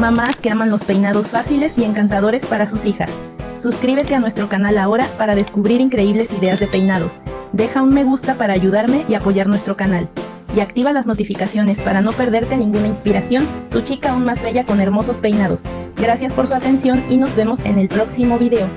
mamás que aman los peinados fáciles y encantadores para sus hijas. Suscríbete a nuestro canal ahora para descubrir increíbles ideas de peinados. Deja un me gusta para ayudarme y apoyar nuestro canal. Y activa las notificaciones para no perderte ninguna inspiración, tu chica aún más bella con hermosos peinados. Gracias por su atención y nos vemos en el próximo video.